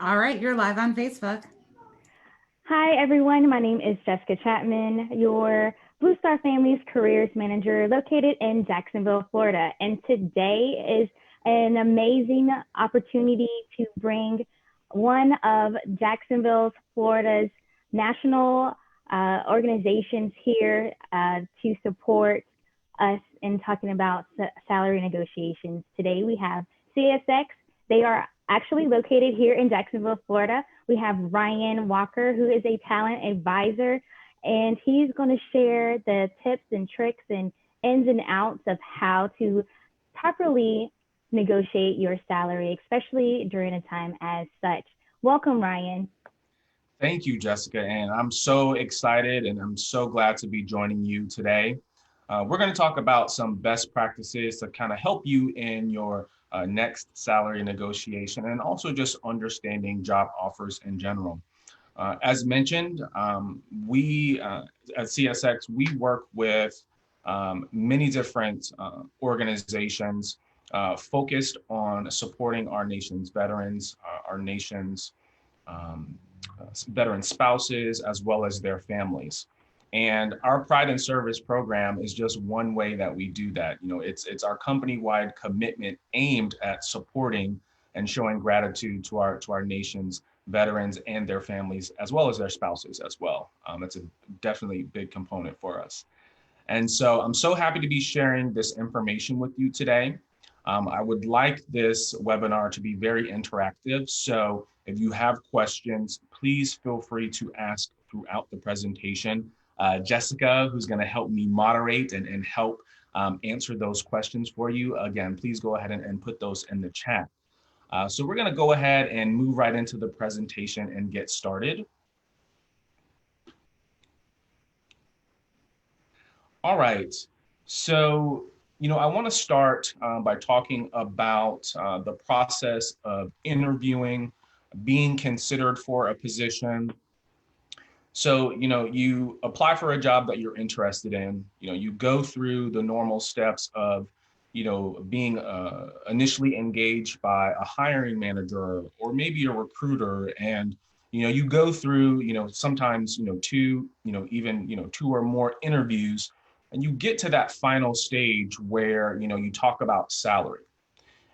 All right, you're live on Facebook. Hi, everyone. My name is Jessica Chapman, your Blue Star Families Careers Manager located in Jacksonville, Florida. And today is an amazing opportunity to bring one of Jacksonville, Florida's national organizations here to support us in talking about salary negotiations. Today we have CSX. They are actually located here in Jacksonville, Florida. We have Ryan Walker, who is a talent advisor, and he's going to share the tips and tricks and ins and outs of how to properly negotiate your salary, especially during a time as such. Welcome, Ryan. Thank you, Jessica. And I'm so excited and I'm so glad to be joining you today. We're going to talk about some best practices to kind of help you in your next salary negotiation and also just understanding job offers in general. As mentioned, we at CSX, we work with many different organizations focused on supporting our nation's veterans, our nation's um, veteran spouses, as well as their families. And our Pride and Service program is just one way that we do that. It's our company-wide commitment aimed at supporting and showing gratitude to our nation's veterans and their families, as well as their spouses as well. That's a definitely big component for us. And so I'm so happy to be sharing this information with you today. I would like this webinar to be very interactive. So if you have questions, please feel free to ask throughout the presentation. Jessica, who's going to help me moderate and help answer those questions for you. Again, please go ahead and put those in the chat. So we're going to go ahead and move right into the presentation and get started. All right. So, I want to start by talking about the process of interviewing, being considered for a position. So, you apply for a job that you're interested in. You go through the normal steps of, being initially engaged by a hiring manager or maybe a recruiter. And, you go through, sometimes, two, even, two or more interviews, and you get to that final stage where, you talk about salary.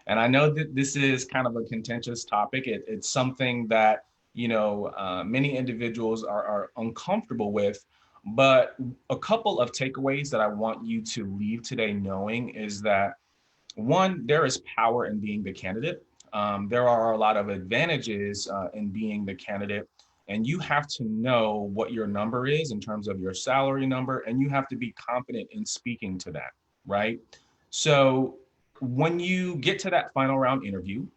And I know that this is kind of a contentious topic. It's something that, many individuals are uncomfortable with. But a couple of takeaways that I want you to leave today knowing is that one, there is power in being the candidate. There are a lot of advantages in being the candidate, and you have to know what your number is in terms of your salary number, and you have to be confident in speaking to that, right? So when you get to that final round interview,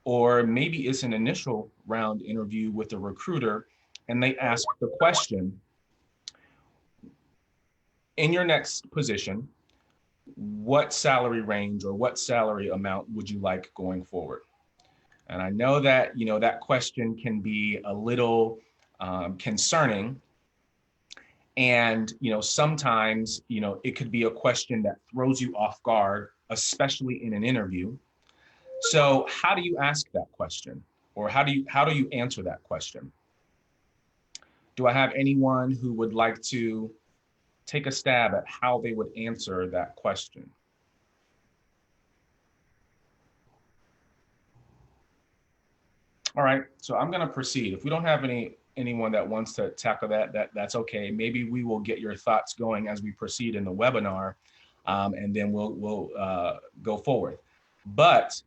or maybe it's an initial round interview with a recruiter, and they ask the question, in your next position, what salary range or what salary amount would you like going forward? And I know that, that question can be a little concerning. And, sometimes, it could be a question that throws you off guard, especially in an interview. So how do you ask that question? Or how do you answer that question? Do I have anyone who would like to take a stab at how they would answer that question? All right, so I'm going to proceed. If we don't have anyone that wants to tackle that's okay. Maybe we will get your thoughts going as we proceed in the webinar, and then we'll go forward. But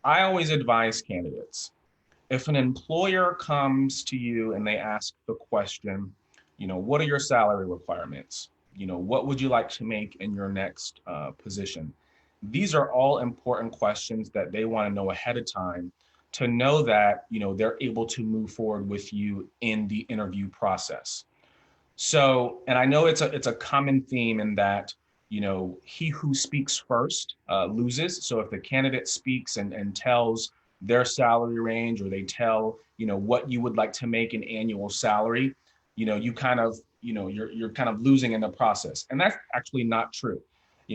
I always advise candidates, if an employer comes to you and they ask the question, what are your salary requirements? What would you like to make in your next position? These are all important questions that they want to know ahead of time to know that, they're able to move forward with you in the interview process. So, and I know it's a common theme in that, he who speaks first loses. So if the candidate speaks and tells their salary range, or they tell, what you would like to make an annual salary, you kind of, you're kind of losing in the process. And that's actually not true.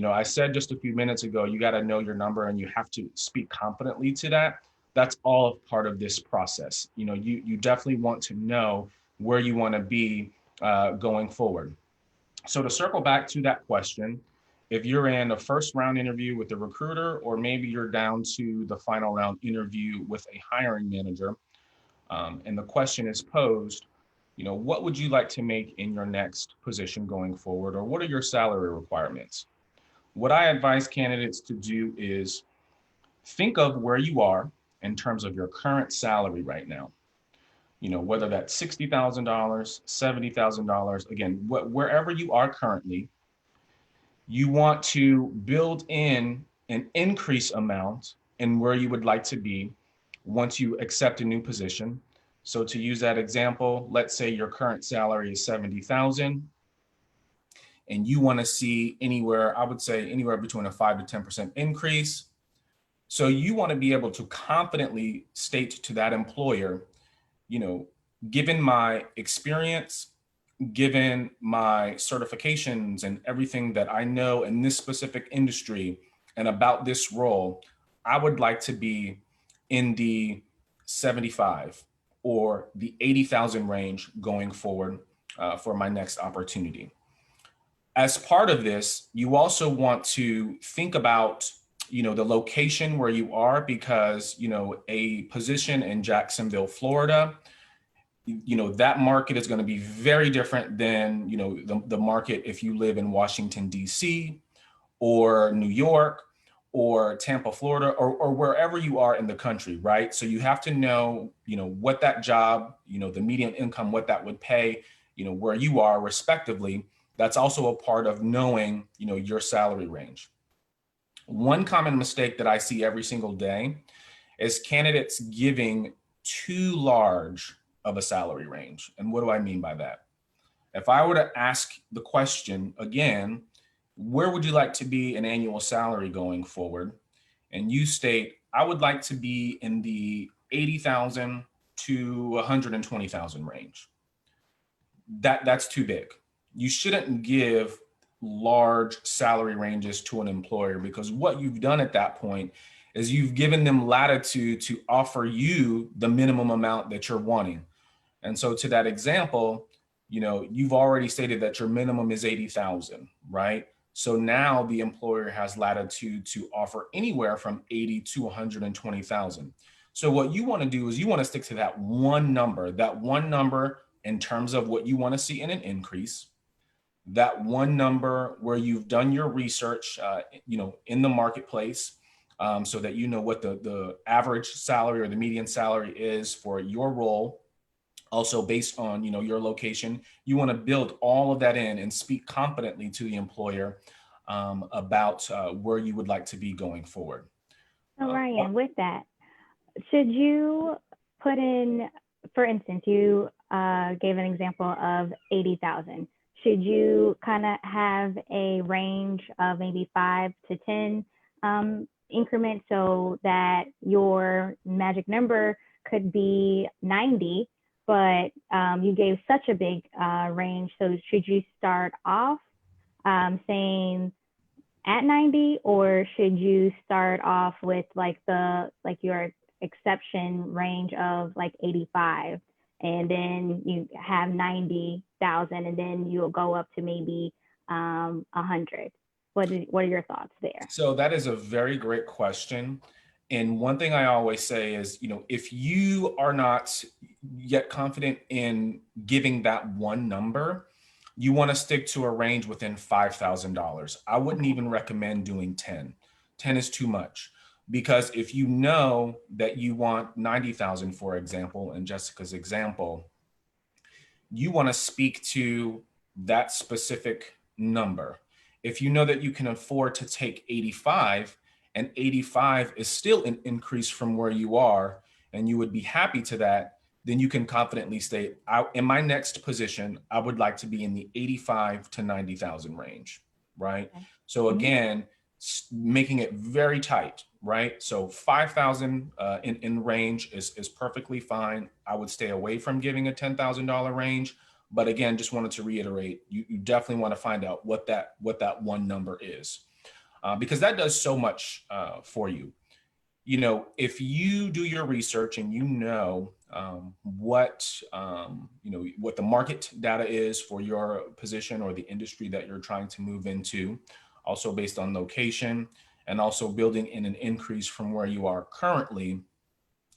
I said just a few minutes ago, you got to know your number and you have to speak confidently to that. that's all part of this process. You definitely want to know where you want to be going forward. So to circle back to that question, if you're in a first round interview with the recruiter, or maybe you're down to the final round interview with a hiring manager, and the question is posed, what would you like to make in your next position going forward, or what are your salary requirements? What I advise candidates to do is think of where you are in terms of your current salary right now. Whether that's $60,000, $70,000, again, wherever you are currently, you want to build in an increase amount in where you would like to be once you accept a new position. So to use that example, let's say your current salary is 70,000 and you want to see anywhere, I would say anywhere between a 5 to 10% increase. So you want to be able to confidently state to that employer, given my experience, given my certifications and everything that I know in this specific industry and about this role, I would like to be in the 75 or the 80,000 range going forward for my next opportunity. As part of this, you also want to think about the location where you are, because a position in Jacksonville, Florida, that market is going to be very different than the market if you live in Washington, D.C. or New York or Tampa, Florida, or wherever you are in the country, right? So you have to know what that job, the median income, what that would pay, where you are respectively. That's also a part of knowing your salary range. One common mistake that I see every single day is candidates giving too large of a salary range. And what do I mean by that? If I were to ask the question again, where would you like to be in annual salary going forward? And you state, I would like to be in the 80,000 to 120,000 range. That's too big. You shouldn't give large salary ranges to an employer, because what you've done at that point is you've given them latitude to offer you the minimum amount that you're wanting. And so to that example, you've already stated that your minimum is 80,000, right? So now the employer has latitude to offer anywhere from 80 to 120,000. So what you want to do is you want to stick to that one number in terms of what you want to see in an increase, that one number where you've done your research, in the marketplace, so that you know what the average salary or the median salary is for your role. Also based on, your location, you want to build all of that in and speak confidently to the employer about where you would like to be going forward. So Ryan, with that, should you put in, for instance, you gave an example of 80,000. Should you kind of have a range of maybe 5 to 10 increments, so that your magic number could be 90, but you gave such a big range? So should you start off saying at 90, or should you start off with your exception range of 85, and then you have 90,000, and then you'll go up to maybe 100? What are your thoughts there? So that is a very great question. And one thing I always say is, if you are not yet confident in giving that one number, you want to stick to a range within $5,000. I wouldn't even recommend doing 10. 10 is too much, because if you know that you want 90,000, for example, in Jessica's example, you want to speak to that specific number. If you know that you can afford to take 85, and 85 is still an increase from where you are, and you would be happy to that, then you can confidently state, in my next position, I would like to be in the 85 to 90,000 range, right? Okay. So again, making it very tight, right? So 5,000 in range is perfectly fine. I would stay away from giving a $10,000 range. But again, just wanted to reiterate, you definitely want to find out what that one number is, because that does so much for you. if you do your research and what what the market data is for your position or the industry that you're trying to move into, also based on location, and also building in an increase from where you are currently.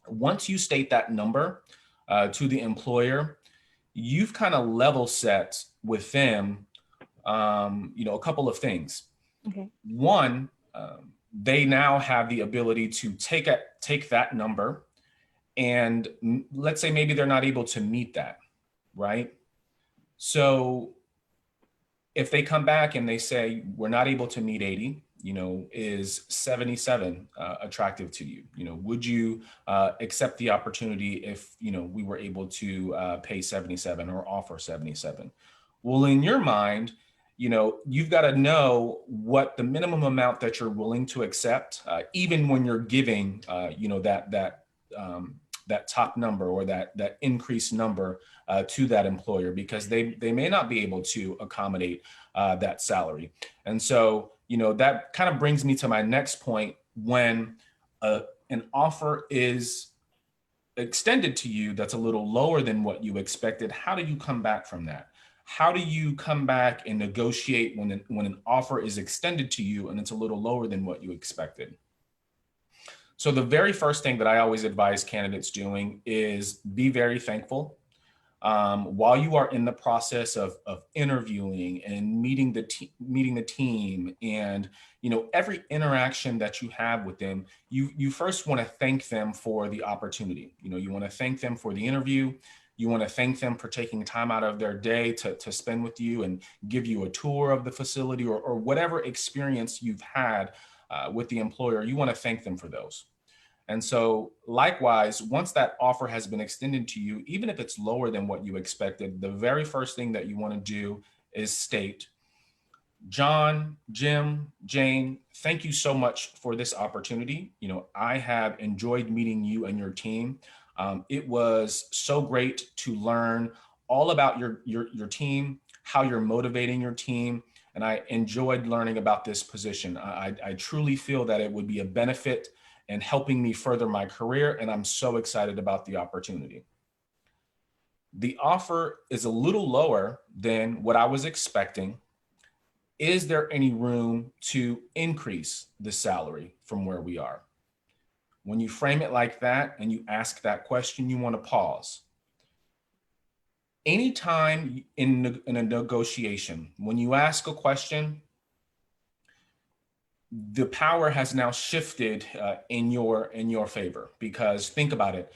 Once you state that number to the employer, you've kind of level set with them, a couple of things. Okay. One, they now have the ability to take that number, and let's say maybe they're not able to meet that, right? So if they come back and they say, we're not able to meet 80, is 77 attractive to you? Would you accept the opportunity if, we were able to pay 77 or offer 77? Well, in your mind, you've got to know what the minimum amount that you're willing to accept, even when you're giving, that top number or that increased number to that employer, because they may not be able to accommodate that salary. And so, that kind of brings me to my next point. When an offer is extended to you that's a little lower than what you expected, how do you come back from that? How do you come back and negotiate when an offer is extended to you and it's a little lower than what you expected? So the very first thing that I always advise candidates doing is be very thankful. While you are in the process of interviewing and meeting the team, and every interaction that you have with them, you first want to thank them for the opportunity. You want to thank them for the interview. You want to thank them for taking time out of their day to spend with you and give you a tour of the facility, or whatever experience you've had with the employer. You want to thank them for those. And so likewise, once that offer has been extended to you, even if it's lower than what you expected, the very first thing that you want to do is state, John, Jim, Jane, thank you so much for this opportunity. I have enjoyed meeting you and your team. It was so great to learn all about your team, how you're motivating your team, and I enjoyed learning about this position. I truly feel that it would be a benefit and helping me further my career, and I'm so excited about the opportunity. The offer is a little lower than what I was expecting. Is there any room to increase the salary from where we are? When you frame it like that and you ask that question, you want to pause. Anytime in a negotiation, when you ask a question, the power has now shifted in your favor, because think about it.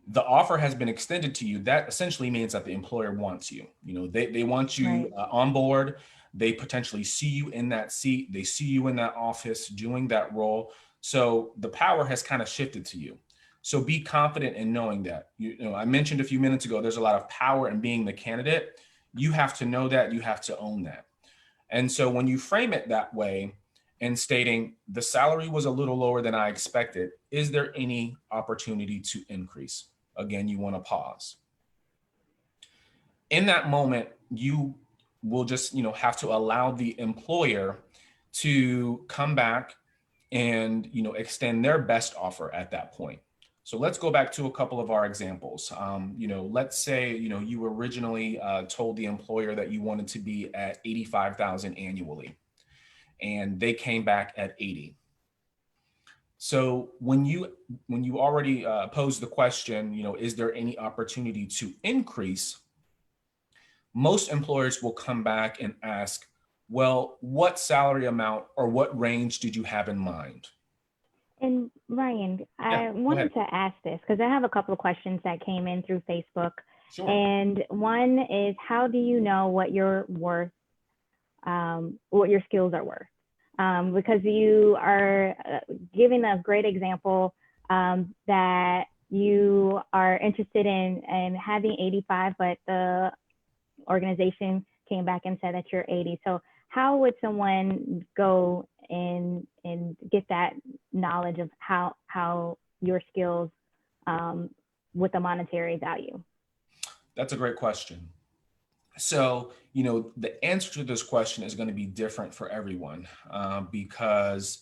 The offer has been extended to you. That essentially means that the employer wants you. They want you Right. On board. They potentially see you in that seat. They see you in that office doing that role. So the power has kind of shifted to you. So be confident in knowing that. I mentioned a few minutes ago, there's a lot of power in being the candidate. You have to know that. You have to own that. And so when you frame it that way, and stating the salary was a little lower than I expected, is there any opportunity to increase? Again, you want to pause. In that moment, you will just have to allow the employer to come back and extend their best offer at that point. So let's go back to a couple of our examples. Let's say you originally told the employer that you wanted to be at 85,000 annually, and they came back at 80. So when you already posed the question, is there any opportunity to increase? Most employers will come back and ask, well, what salary amount or what range did you have in mind? And Ryan, I wanted to ask this because I have a couple of questions that came in through Facebook. Sure. And one is, how do you know what you're worth, what your skills are worth? Because you are giving a great example that you are interested in having 85, but the organization came back and said that you're 80. So how would someone go and get that knowledge of how your skills with a monetary value? That's a great question. So, the answer to this question is going to be different for everyone because,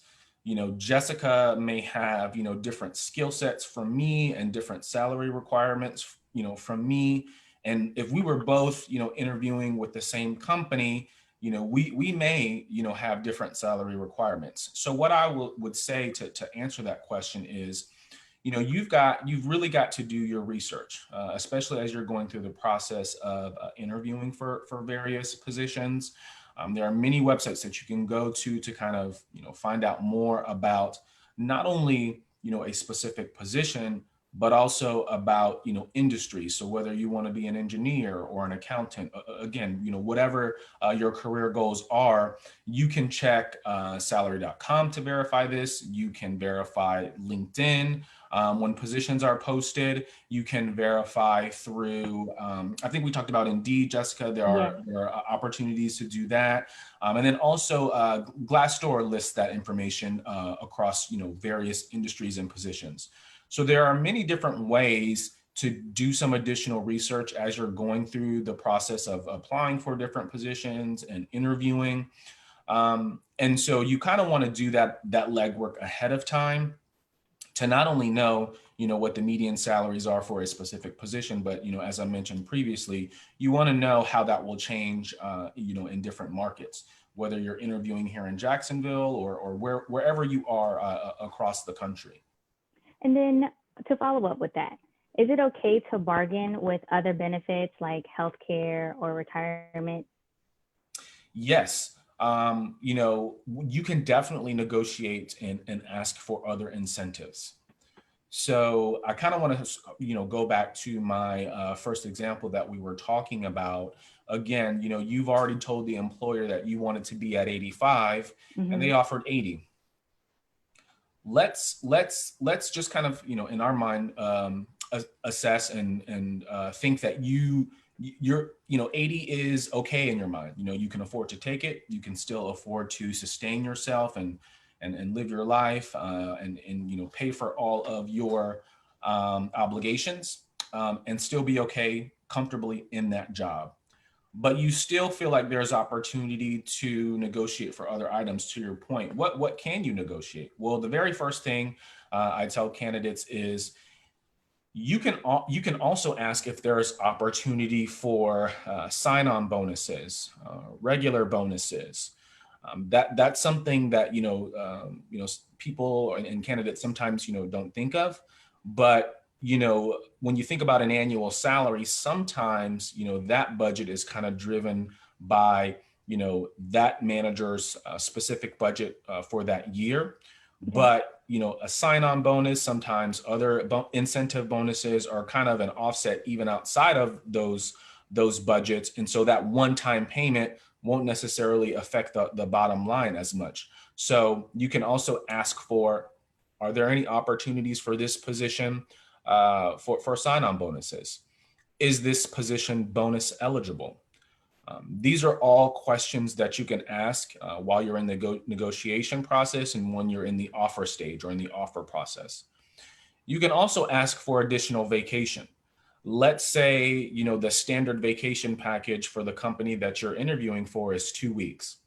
Jessica may have, different skill sets from me and different salary requirements, from me. And if we were both, interviewing with the same company, we may, have different salary requirements. So what I would say to answer that question is, you've really got to do your research, especially as you're going through the process of interviewing for various positions. There are many websites that you can go to kind of, find out more about not only, a specific position, but also about, industry. So whether you want to be an engineer or an accountant, again, whatever your career goals are, you can check salary.com to verify this. You can verify LinkedIn. When positions are posted, you can verify through, I think we talked about Indeed, Jessica, there are opportunities to do that. And then also Glassdoor lists that information across, various industries and positions. So there are many different ways to do some additional research as you're going through the process of applying for different positions and interviewing. And so you kind of want to do that legwork ahead of time to not only know, what the median salaries are for a specific position, but, as I mentioned previously, you want to know how that will change, in different markets, whether you're interviewing here in Jacksonville or wherever you are across the country. And then to follow up with that, is it okay to bargain with other benefits like healthcare or retirement? Yes. You can definitely negotiate and ask for other incentives. So I kind of want to, go back to my first example that we were talking about. Again, you've already told the employer that you wanted to be at 85 and they offered 80. Let's just kind of, in our mind, assess and think that you're 80 is okay in your mind. You can afford to take it. You can still afford to sustain yourself and live your life and pay for all of your obligations and still be okay comfortably in that job. But you still feel like there's opportunity to negotiate for other items. To your point, what can you negotiate? Well, the very first thing I tell candidates is you can also ask if there's opportunity for sign-on bonuses, regular bonuses. That's something that people and candidates sometimes don't think of, but when you think about an annual salary, sometimes that budget is kind of driven by that manager's specific budget for that year. But a sign-on bonus, sometimes other incentive bonuses are kind of an offset even outside of those budgets, and so that one-time payment won't necessarily affect the bottom line as much. So you can also ask for, are there any opportunities for this position for sign-on bonuses? Is this position bonus eligible? These are all questions that you can ask while you're in the negotiation process and when you're in the offer stage or in the offer process. You can also ask for additional vacation. Let's say, the standard vacation package for the company that you're interviewing for is 2 weeks.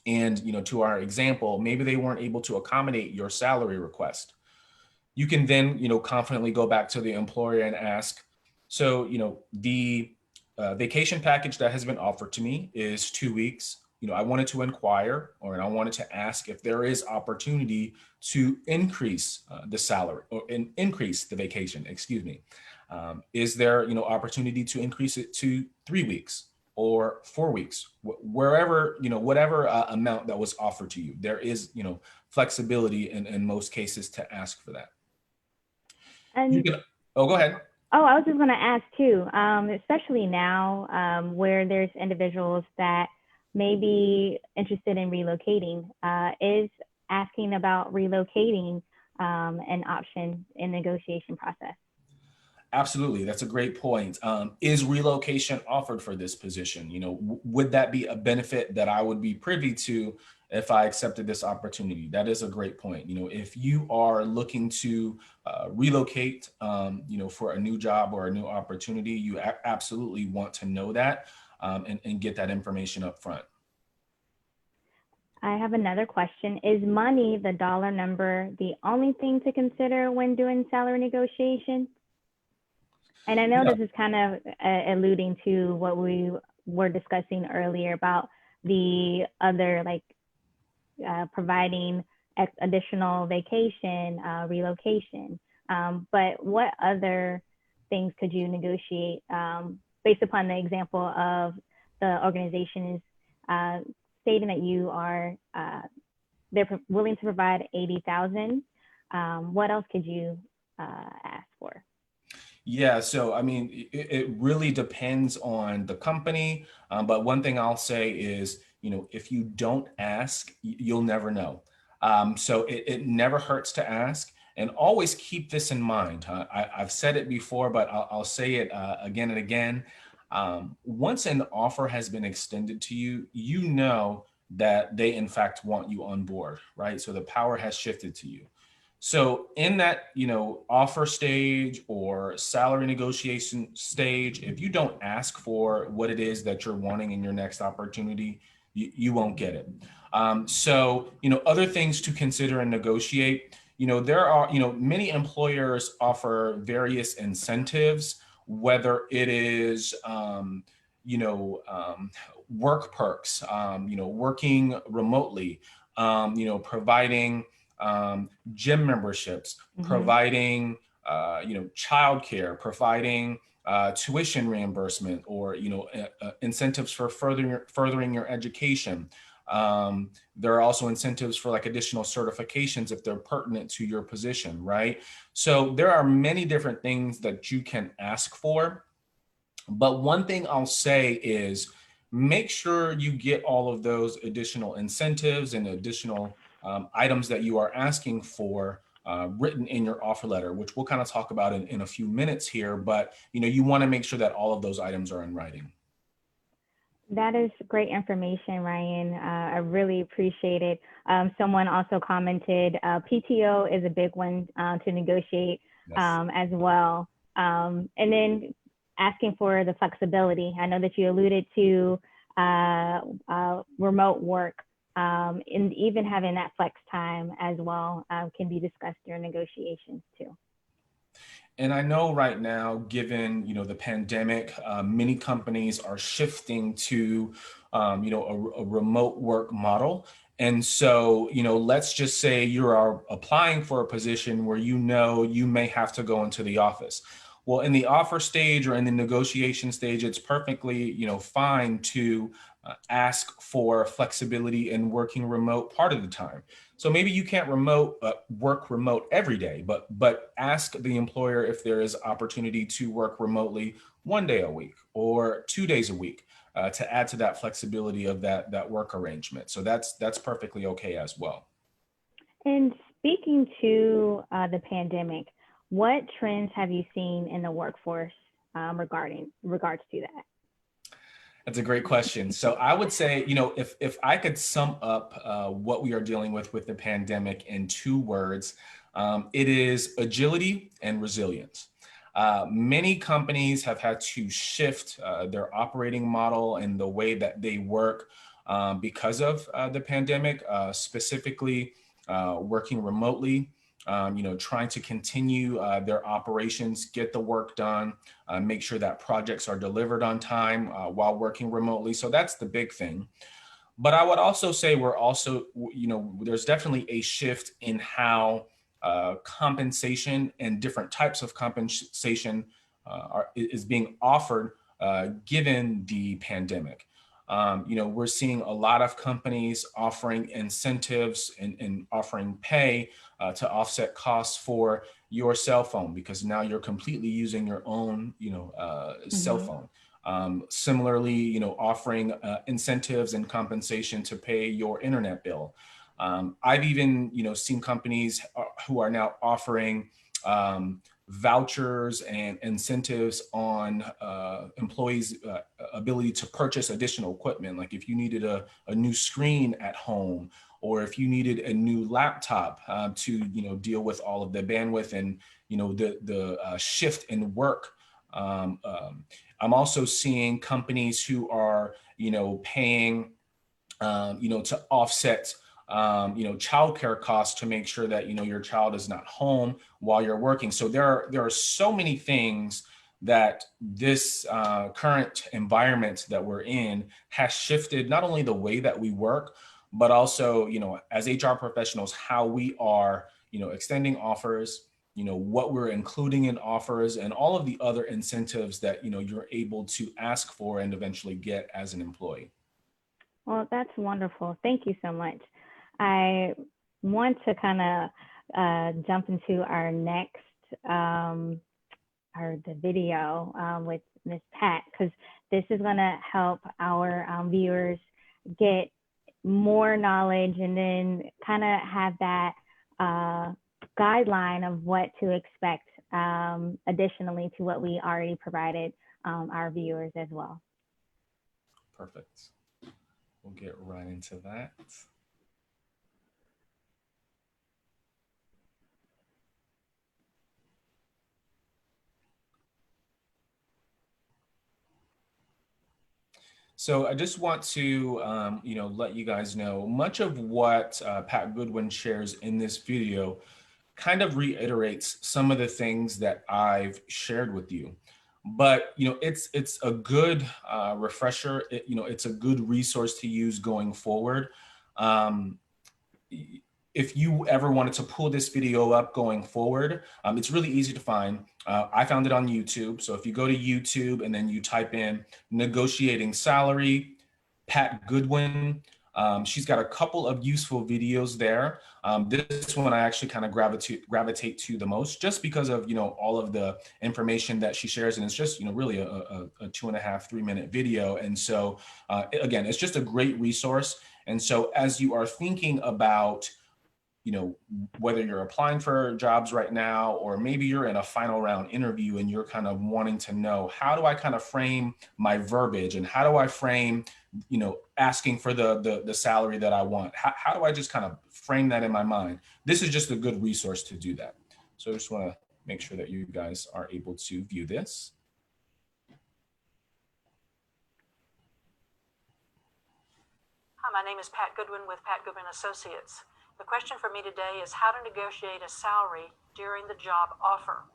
And, to our example, maybe they weren't able to accommodate your salary request. You can then, confidently go back to the employer and ask, so, the vacation package that has been offered to me is 2 weeks. I wanted to inquire I wanted to ask if there is opportunity to increase the salary or increase the vacation, excuse me. Is there, opportunity to increase it to 3 weeks or 4 weeks, wherever, whatever amount that was offered to you, there is, flexibility in most cases to ask for that. And go ahead. Oh, I was just going to ask too, especially now where there's individuals that may be interested in relocating, is asking about relocating an option in the negotiation process? Absolutely. That's a great point. Is relocation offered for this position? Would that be a benefit that I would be privy to if I accepted this opportunity? That is a great point. If you are looking to relocate, for a new job or a new opportunity, you absolutely want to know that and get that information up front. I have another question. Is money, the dollar number, the only thing to consider when doing salary negotiations? And I know Yeah. this is kind of alluding to what we were discussing earlier about the other, like providing additional vacation, relocation. But what other things could you negotiate based upon the example of the organization is stating that you are they're willing to provide 80,000. What else could you ask for? Yeah, so I mean, it really depends on the company. But one thing I'll say is, if you don't ask, you'll never know. So it never hurts to ask, and always keep this in mind. I've said it before, but I'll say it again and again. Once an offer has been extended to you, you know that they in fact want you on board, right? So the power has shifted to you. So in that, offer stage or salary negotiation stage, if you don't ask for what it is that you're wanting in your next opportunity, you won't get it. So, other things to consider and negotiate, there are, many employers offer various incentives, whether it is, work perks, working remotely, providing gym memberships, providing, childcare, providing tuition reimbursement, or incentives for furthering your education. There are also incentives for like additional certifications if they're pertinent to your position, right? So there are many different things that you can ask for. But one thing I'll say is make sure you get all of those additional incentives and additional items that you are asking for written in your offer letter, which we'll kind of talk about in a few minutes here. But you want to make sure that all of those items are in writing. That is great information, Ryan. I really appreciate it. Someone also commented PTO is a big one to negotiate as well. And then asking for the flexibility. I know that you alluded to remote work, and even having that flex time as well can be discussed during negotiations too. And I know right now, given the pandemic, many companies are shifting to a remote work model. And so, let's just say you are applying for a position where you may have to go into the office. Well, in the offer stage or in the negotiation stage, it's perfectly fine to ask for flexibility in working remote part of the time. So maybe you can't work remote every day, but ask the employer if there is opportunity to work remotely 1 day a week or 2 days a week to add to that flexibility of that work arrangement. So that's perfectly okay as well. And speaking to the pandemic, what trends have you seen in the workforce regards to that? That's a great question. So I would say, if I could sum up what we are dealing with the pandemic in 2 words, it is agility and resilience. Many companies have had to shift their operating model and the way that they work because of the pandemic, specifically working remotely. Trying to continue their operations, get the work done, make sure that projects are delivered on time while working remotely. So that's the big thing. But I would also say there's definitely a shift in how compensation and different types of compensation is being offered given the pandemic. We're seeing a lot of companies offering incentives and offering pay to offset costs for your cell phone, because now you're completely using your own, cell phone. Similarly, offering incentives and compensation to pay your internet bill. I've even, seen companies who are now offering vouchers and incentives on employees' ability to purchase additional equipment. Like if you needed a new screen at home, or if you needed a new laptop to deal with all of the bandwidth and the shift in work. I'm also seeing companies who are paying to offset, childcare costs to make sure that, your child is not home while you're working. So there are so many things that this current environment that we're in has shifted not only the way that we work, but also, as HR professionals, how we are, extending offers, what we're including in offers, and all of the other incentives that, you're able to ask for and eventually get as an employee. Well, that's wonderful. Thank you so much. I want to kind of jump into our next, the video with Miss Pat, because this is going to help our viewers get more knowledge and then kind of have that guideline of what to expect additionally to what we already provided our viewers as well. Perfect. We'll get right into that. So I just want to, let you guys know much of what Pat Goodwin shares in this video kind of reiterates some of the things that I've shared with you. But, it's a good refresher. It's a good resource to use going forward. If you ever wanted to pull this video up going forward, it's really easy to find. I found it on YouTube. So if you go to YouTube and then you type in negotiating salary, Pat Goodwin, she's got a couple of useful videos there. This one I actually kind of gravitate to the most, just because of, all of the information that she shares. And it's just, really a 2.5, 3 minute video. And so again, it's just a great resource. And so as you are thinking about, whether you're applying for jobs right now, or maybe you're in a final round interview and you're kind of wanting to know, how do I kind of frame my verbiage, and how do I frame, asking for the salary that I want? How do I just kind of frame that in my mind? This is just a good resource to do that. So I just want to make sure that you guys are able to view this. Hi, my name is Pat Goodwin with Pat Goodwin Associates. The question for me today is how to negotiate a salary during the job offer.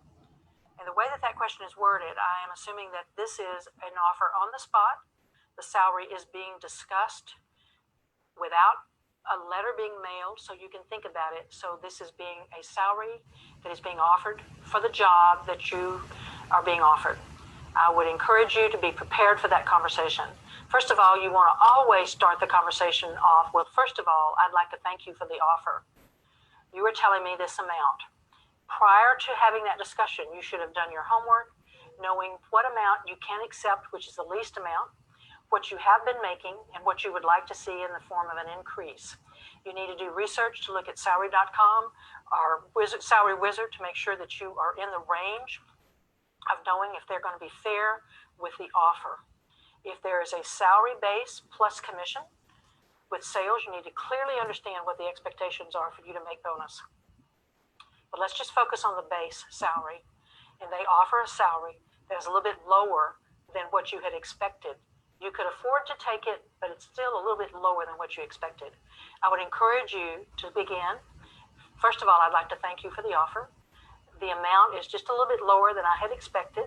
And the way that question is worded, I am assuming that this is an offer on the spot. The salary is being discussed without a letter being mailed, so you can think about it. So this is being a salary that is being offered for the job that you are being offered. I would encourage you to be prepared for that conversation. First of all, you want to always start the conversation off with, first of all, I'd like to thank you for the offer. You were telling me this amount. Prior to having that discussion, you should have done your homework, knowing what amount you can accept, which is the least amount, what you have been making, and what you would like to see in the form of an increase. You need to do research to look at salary.com or Salary Wizard to make sure that you are in the range of knowing if they're going to be fair with the offer. If there is a salary base plus commission with sales, you need to clearly understand what the expectations are for you to make bonus. But let's just focus on the base salary. And they offer a salary that is a little bit lower than what you had expected. You could afford to take it, but it's still a little bit lower than what you expected. I would encourage you to begin. First of all, I'd like to thank you for the offer. The amount is just a little bit lower than I had expected.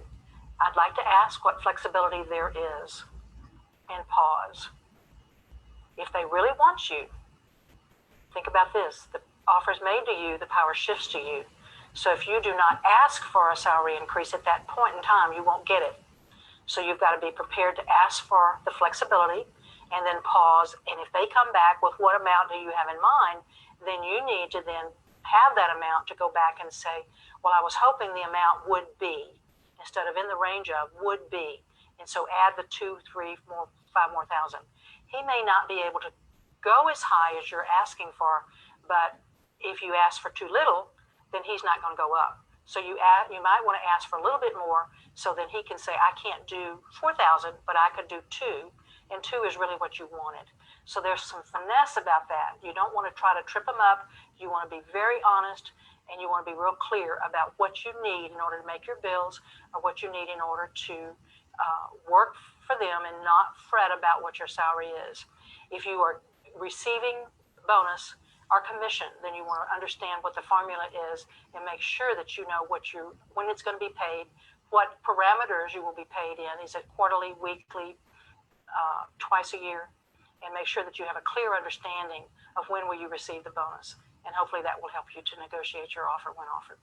I'd like to ask what flexibility there is, and pause. If they really want you, think about this. The offer is made to you, the power shifts to you. So if you do not ask for a salary increase at that point in time, you won't get it. So you've got to be prepared to ask for the flexibility and then pause. And if they come back with what amount do you have in mind, then you need to then have that amount to go back and say, well, I was hoping the amount would be, instead of in the range of, would be. And so add the 2, 3, 4, 5 more thousand. He may not be able to go as high as you're asking for, but if you ask for too little, then he's not going to go up. So you might want to ask for a little bit more, so then he can say, I can't do 4,000, but I could do 2, and 2 is really what you wanted. So there's some finesse about that. You don't want to try to trip him up. You want to be very honest, and you want to be real clear about what you need in order to make your bills, or what you need in order to work for them and not fret about what your salary is. If you are receiving bonus or commission, then you want to understand what the formula is and make sure that you know when it's going to be paid, what parameters you will be paid in. Is it quarterly, weekly, twice a year? And make sure that you have a clear understanding of when will you receive the bonus. And hopefully that will help you to negotiate your offer when offered.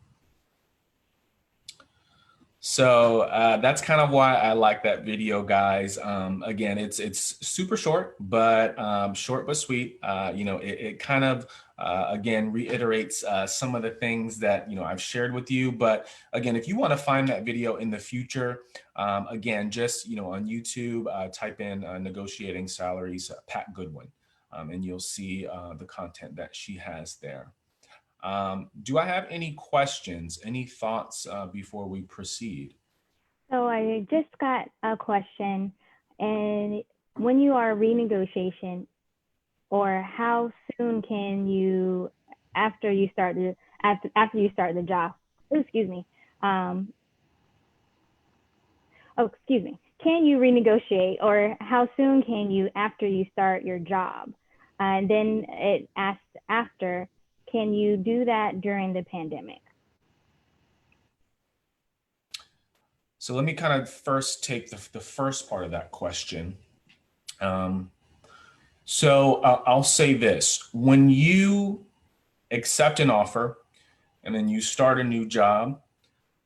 So that's kind of why I like that video, guys. Again, it's super short, but short but sweet. It kind of again reiterates some of the things that I've shared with you. But again, if you want to find that video in the future, again, just on YouTube, type in negotiating salaries, Pat Goodwin, and you'll see the content that she has there. Do I have any questions, any thoughts before we proceed? So I just got a question. And when you are renegotiation, or how soon can you, after you start the job, can you renegotiate, or how soon can you after you start your job? And then it asks after, can you do that during the pandemic? So let me kind of first take the first part of that question. So I'll say this: when you accept an offer and then you start a new job,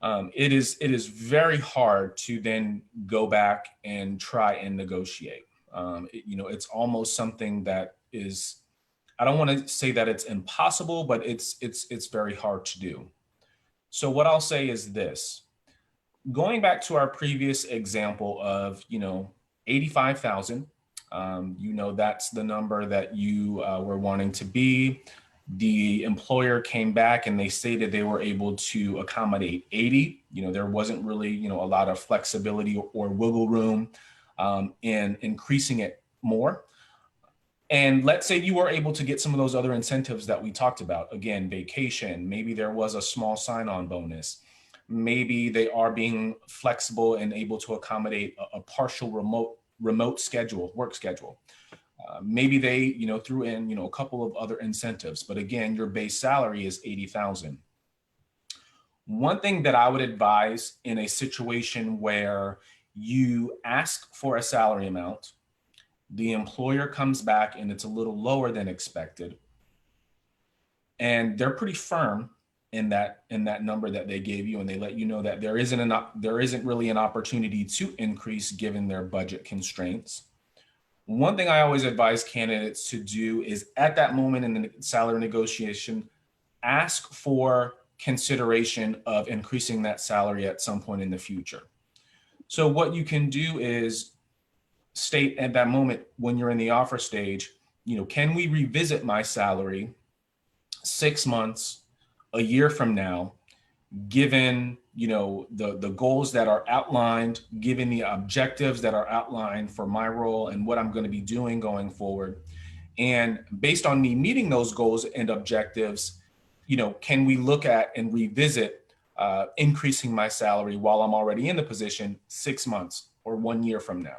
it is very hard to then go back and try and negotiate. It's almost something that is, I don't want to say that it's impossible, but it's very hard to do. So what I'll say is this: going back to our previous example of 85,000, that's the number that you were wanting to be. The employer came back and they stated they were able to accommodate 80. There wasn't really a lot of flexibility or wiggle room in increasing it more. And let's say you were able to get some of those other incentives that we talked about. Again, vacation, maybe there was a small sign-on bonus. Maybe they are being flexible and able to accommodate a partial remote work schedule. Maybe they, threw in, a couple of other incentives, but again, your base salary is 80,000. One thing that I would advise in a situation where you ask for a salary amount, the employer comes back and it's a little lower than expected, and they're pretty firm in that number that they gave you, and they let you know that there isn't really an opportunity to increase given their budget constraints. One thing I always advise candidates to do is, at that moment in the salary negotiation, ask for consideration of increasing that salary at some point in the future. So what you can do is state at that moment when you're in the offer stage, can we revisit my salary 6 months, a year from now, given the goals that are outlined, given the objectives that are outlined for my role and what I'm going to be doing going forward. And based on me meeting those goals and objectives, can we look at and revisit increasing my salary while I'm already in the position 6 months or 1 year from now?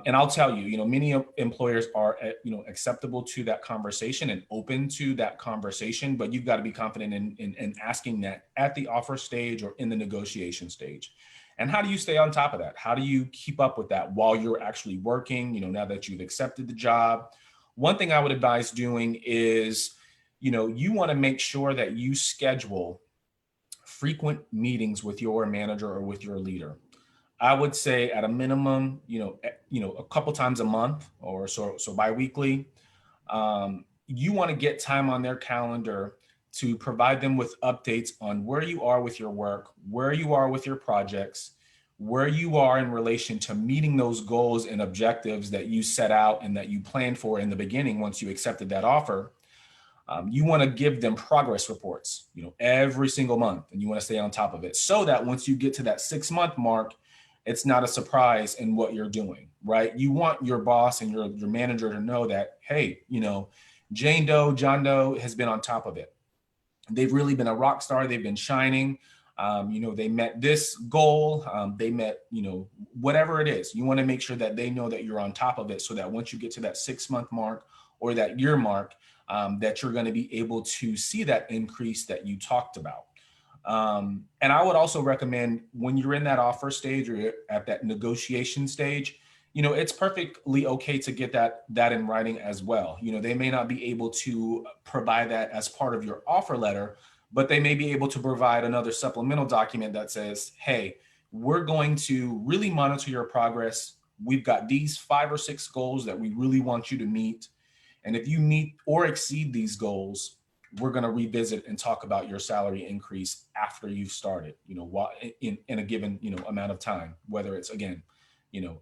And I'll tell you, many employers are, acceptable to that conversation and open to that conversation, but you've got to be confident in asking that at the offer stage or in the negotiation stage. And how do you stay on top of that? How do you keep up with that while you're actually working, now that you've accepted the job? One thing I would advise doing is, you want to make sure that you schedule frequent meetings with your manager or with your leader. I would say at a minimum, a couple times a month or so biweekly. You want to get time on their calendar to provide them with updates on where you are with your work, where you are with your projects, where you are in relation to meeting those goals and objectives that you set out and that you planned for in the beginning once you accepted that offer. You want to give them progress reports, every single month, and you want to stay on top of it so that once you get to that 6-month mark, it's not a surprise in what you're doing, right? You want your boss and your manager to know that, hey, Jane Doe, John Doe has been on top of it. They've really been a rock star. They've been shining. They met this goal, they met, whatever it is. You want to make sure that they know that you're on top of it, so that once you get to that 6-month mark or that year mark, that you're going to be able to see that increase that you talked about. And I would also recommend, when you're in that offer stage or you're at that negotiation stage, it's perfectly okay to get that in writing as well. They may not be able to provide that as part of your offer letter, but they may be able to provide another supplemental document that says, hey, we're going to really monitor your progress. We've got these 5 or 6 goals that we really want you to meet. And if you meet or exceed these goals, we're going to revisit and talk about your salary increase after you've started, in a given, amount of time, whether it's, again,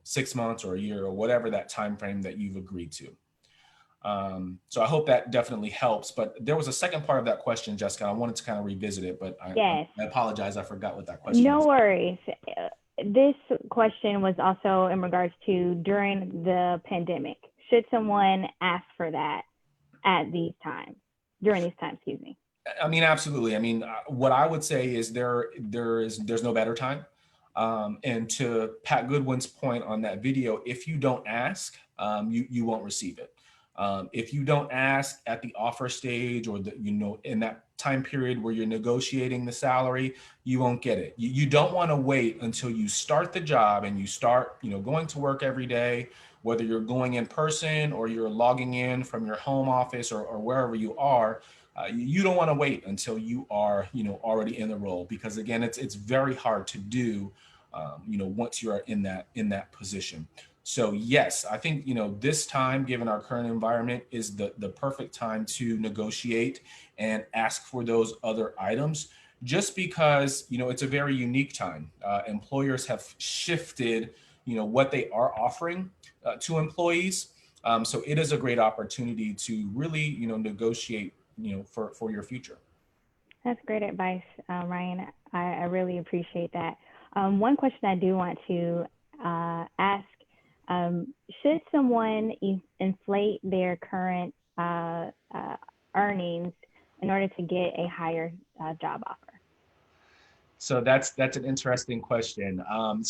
6 months or a year or whatever that time frame that you've agreed to. So I hope that definitely helps. But there was a second part of that question, Jessica. I wanted to kind of revisit it, but I apologize. I forgot what that question No was. worries. This question was also in regards to during the pandemic. Should someone ask for that during these times, excuse me? I mean, absolutely. I mean, what I would say is there's no better time. And to Pat Goodwin's point on that video, if you don't ask, you won't receive it. If you don't ask at the offer stage or in that time period where you're negotiating the salary, you won't get it. You don't want to wait until you start the job and you start, going to work every day, whether you're going in person or you're logging in from your home office or wherever you are. You don't want to wait until you are, already in the role, because again, it's very hard to do, once you are in that position. So yes, I think, this time, given our current environment, is the perfect time to negotiate and ask for those other items, just because, it's a very unique time. Employers have shifted, what they are offering to employees. So it is a great opportunity to really, negotiate, for your future. That's great advice, Ryan. I really appreciate that. One question I do want to ask, should someone inflate their current earnings in order to get a higher job offer? So that's an interesting question. One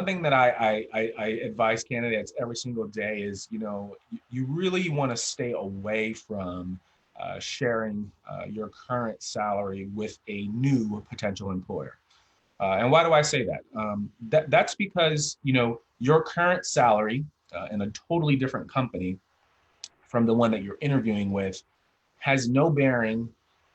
thing that I advise candidates every single day is, you really want to stay away from sharing your current salary with a new potential employer. And why do I say that? That's because, your current salary in a totally different company from the one that you're interviewing with has no bearing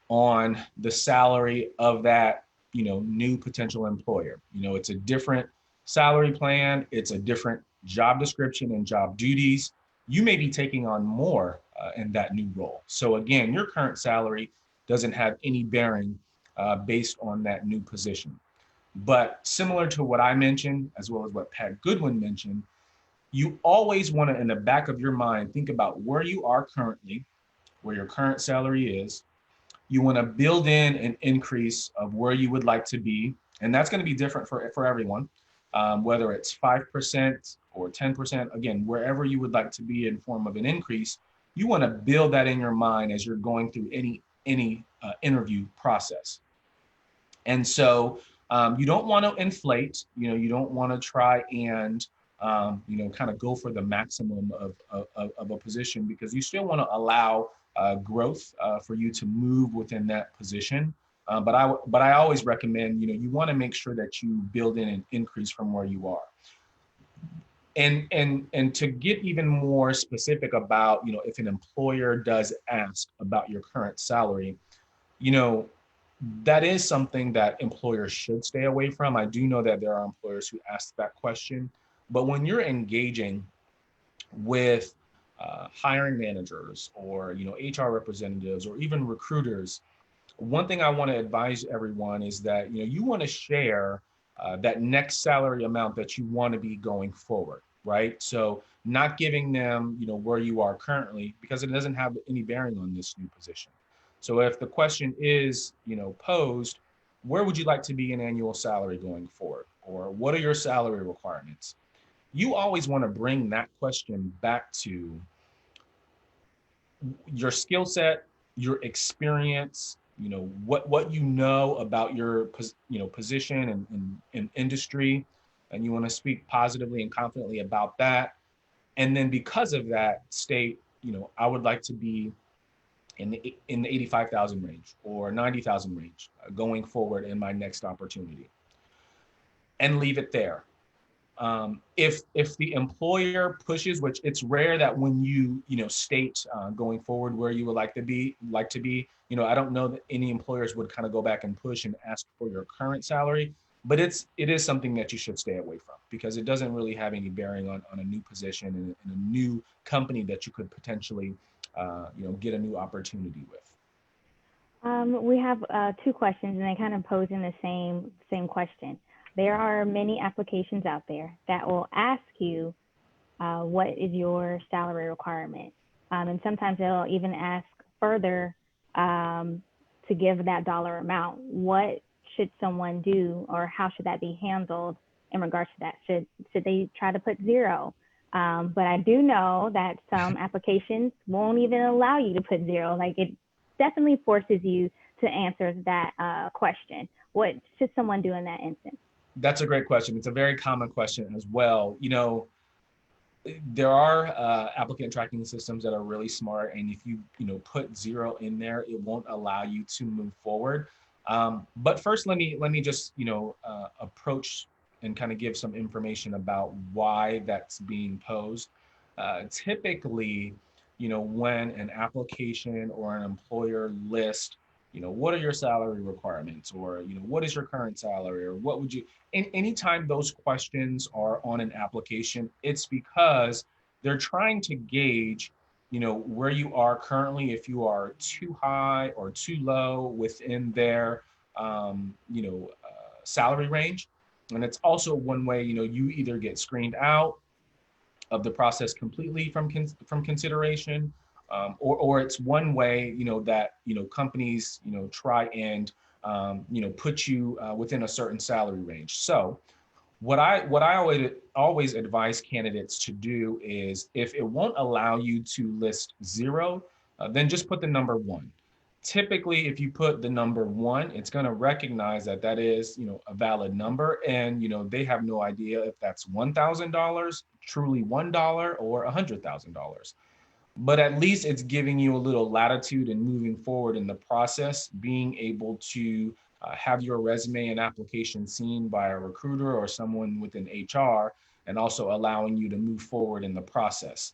on the salary of that, new potential employer. It's a different salary plan. It's a different job description and job duties. You may be taking on more in that new role. So again, your current salary doesn't have any bearing based on that new position. But similar to what I mentioned, as well as what Pat Goodwin mentioned, you always want to, in the back of your mind, think about where you are currently, where your current salary is. You want to build in an increase of where you would like to be. And that's going to be different for everyone, whether it's 5% or 10%. Again, wherever you would like to be in form of an increase, you want to build that in your mind as you're going through any interview process. And so you don't want to inflate, you don't want to try and, kind of go for the maximum of a position, because you still want to allow growth for you to move within that position. But I always recommend, you want to make sure that you build in an increase from where you are. And to get even more specific about, if an employer does ask about your current salary, that is something that employers should stay away from. I do know that there are employers who ask that question, but when you're engaging with hiring managers or, HR representatives or even recruiters, one thing I want to advise everyone is that, you want to share that next salary amount that you want to be going forward, right? So not giving them, where you are currently, because it doesn't have any bearing on this new position. So if the question is, posed, where would you like to be in annual salary going forward? Or what are your salary requirements? You always want to bring that question back to your skill set, your experience, what you know about your position and industry, and you want to speak positively and confidently about that. And then because of that, state, I would like to be in the 85,000 range or 90,000 range going forward in my next opportunity, and leave it there. If the employer pushes, which it's rare that when you state going forward where you would like to be, I don't know that any employers would kind of go back and push and ask for your current salary, but it is something that you should stay away from, because it doesn't really have any bearing on a new position and a new company that you could potentially get a new opportunity with. We have two questions, and they kind of pose in the same question. There are many applications out there that will ask you, what is your salary requirement? And sometimes they'll even ask further to give that dollar amount. What should someone do, or how should that be handled in regards to that? Should they try to put zero? But I do know that some applications won't even allow you to put zero. Like, it definitely forces you to answer that question. What should someone do in that instance? That's a great question. It's a very common question as well. There are applicant tracking systems that are really smart, and if you put zero in there, it won't allow you to move forward. But first, let me just approach and kind of give some information about why that's being posed. Typically, when an application or an employer lists, what are your salary requirements, or what is your current salary, or what would you, anytime those questions are on an application, it's because they're trying to gauge where you are currently, if you are too high or too low within their salary range. And it's also one way you either get screened out of the process completely from consideration, or it's one way that companies try and put you within a certain salary range. So what I always advise candidates to do is, if it won't allow you to list zero, then just put the number one. Typically, if you put the number one, it's going to recognize that that is a valid number, and they have no idea if that's $1,000, truly $1, or $100,000. But at least it's giving you a little latitude in moving forward in the process, being able to have your resume and application seen by a recruiter or someone within HR, and also allowing you to move forward in the process.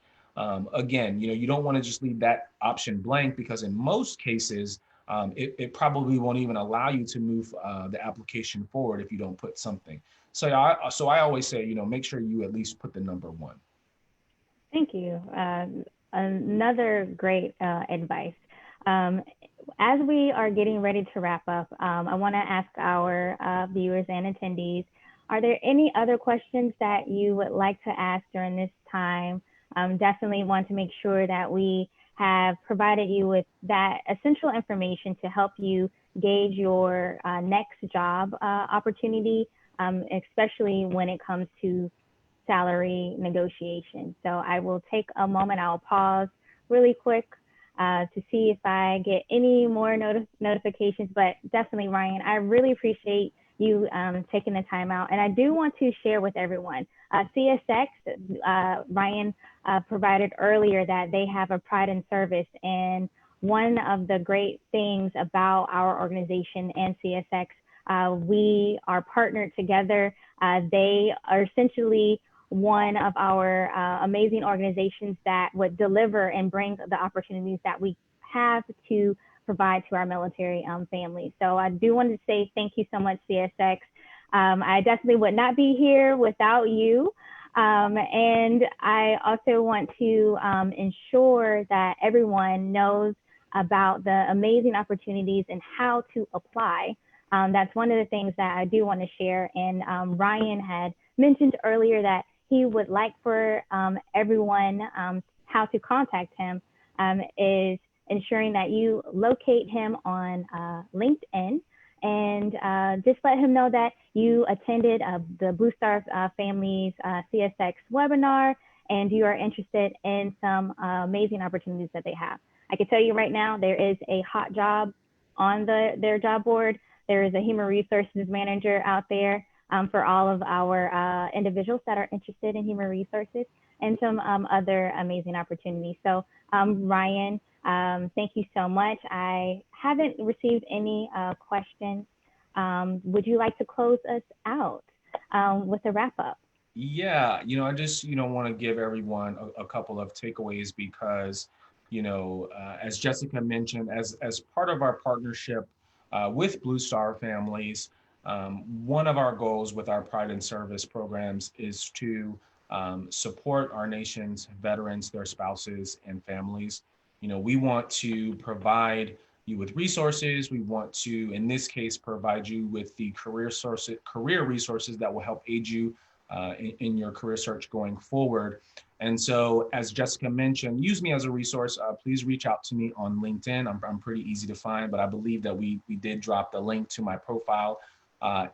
Again, you don't want to just leave that option blank, because in most cases, it probably won't even allow you to move the application forward if you don't put something. So I always say, make sure you at least put the number one. Thank you. Another great advice. As we are getting ready to wrap up, I want to ask our viewers and attendees, are there any other questions that you would like to ask during this time? Definitely want to make sure that we have provided you with that essential information to help you gauge your next job opportunity, especially when it comes to salary negotiation. So I will take a moment, I'll pause really quick to see if I get any more notifications, but definitely, Ryan, I really appreciate you taking the time out. And I do want to share with everyone, CSX, Ryan provided earlier that they have a pride in service. And one of the great things about our organization and CSX, we are partnered together. They are essentially one of our amazing organizations that would deliver and bring the opportunities that we have to provide to our military families. So I do want to say thank you so much, CSX. I definitely would not be here without you. And I also want to ensure that everyone knows about the amazing opportunities and how to apply. That's one of the things that I do want to share. And Ryan had mentioned earlier that he would like for everyone how to contact him is ensuring that you locate him on LinkedIn, and just let him know that you attended the Blue Star Families CSX webinar, and you are interested in some amazing opportunities that they have. I can tell you right now, there is a hot job on their job board. There is a human resources manager out there for all of our individuals that are interested in human resources, and some other amazing opportunities. So Ryan, thank you so much. I haven't received any questions. Would you like to close us out with a wrap up? Yeah, I just, want to give everyone a couple of takeaways because, as Jessica mentioned, as part of our partnership with Blue Star Families, one of our goals with our Pride in Service programs is to support our nation's veterans, their spouses, and families. We want to provide you with resources. We want to, in this case, provide you with the career resources that will help aid you in your career search going forward. And so, as Jessica mentioned, use me as a resource. Please reach out to me on LinkedIn. I'm pretty easy to find, but I believe that we did drop the link to my profile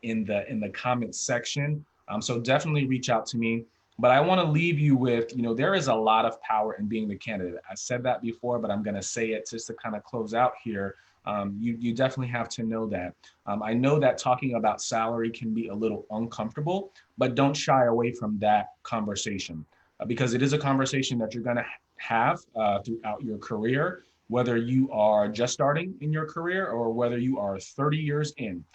in the comments section. So definitely reach out to me. But I want to leave you with, there is a lot of power in being the candidate. I said that before, but I'm going to say it just to kind of close out here. You definitely have to know that. I know that talking about salary can be a little uncomfortable, but don't shy away from that conversation because it is a conversation that you're going to have throughout your career, whether you are just starting in your career or whether you are 30 years in.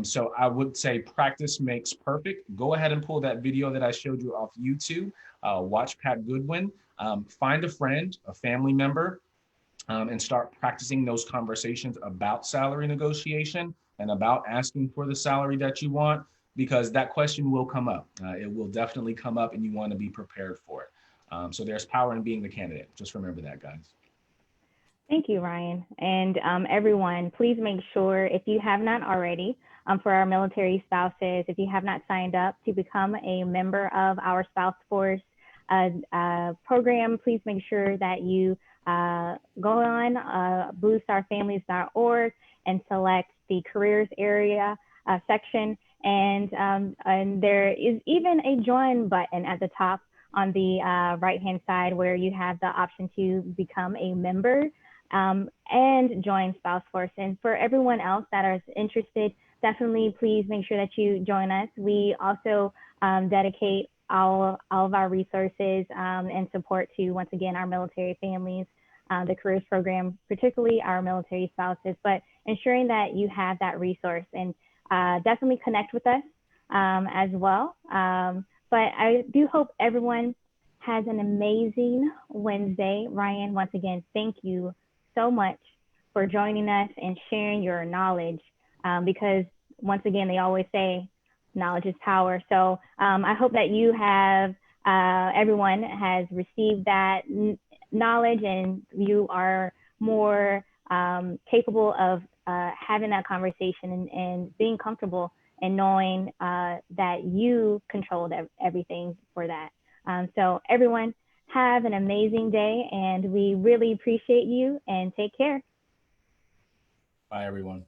So I would say practice makes perfect. Go ahead and pull that video that I showed you off YouTube. Watch Pat Goodwin. Find a friend, a family member, and start practicing those conversations about salary negotiation and about asking for the salary that you want, because that question will come up. It will definitely come up and you want to be prepared for it. So there's power in being the candidate. Just remember that, guys. Thank you, Ryan. And everyone, please make sure, if you have not already, for our military spouses, if you have not signed up to become a member of our Spouse Force program, please make sure that you go on bluestarfamilies.org and select the careers area section. And there is even a join button at the top on the right-hand side where you have the option to become a member and join Spouse Force. And for everyone else that is interested, definitely please make sure that you join us. We also dedicate all of our resources and support to, once again, our military families, the careers program, particularly our military spouses, but ensuring that you have that resource, and definitely connect with us as well. But I do hope everyone has an amazing Wednesday. Ryan, once again, thank you so much for joining us and sharing your knowledge, because once again, they always say knowledge is power. So I hope that you have, everyone has received that knowledge and you are more capable of having that conversation and being comfortable and knowing that you controlled everything for that. So everyone, have an amazing day, and we really appreciate you, and take care. Bye, everyone.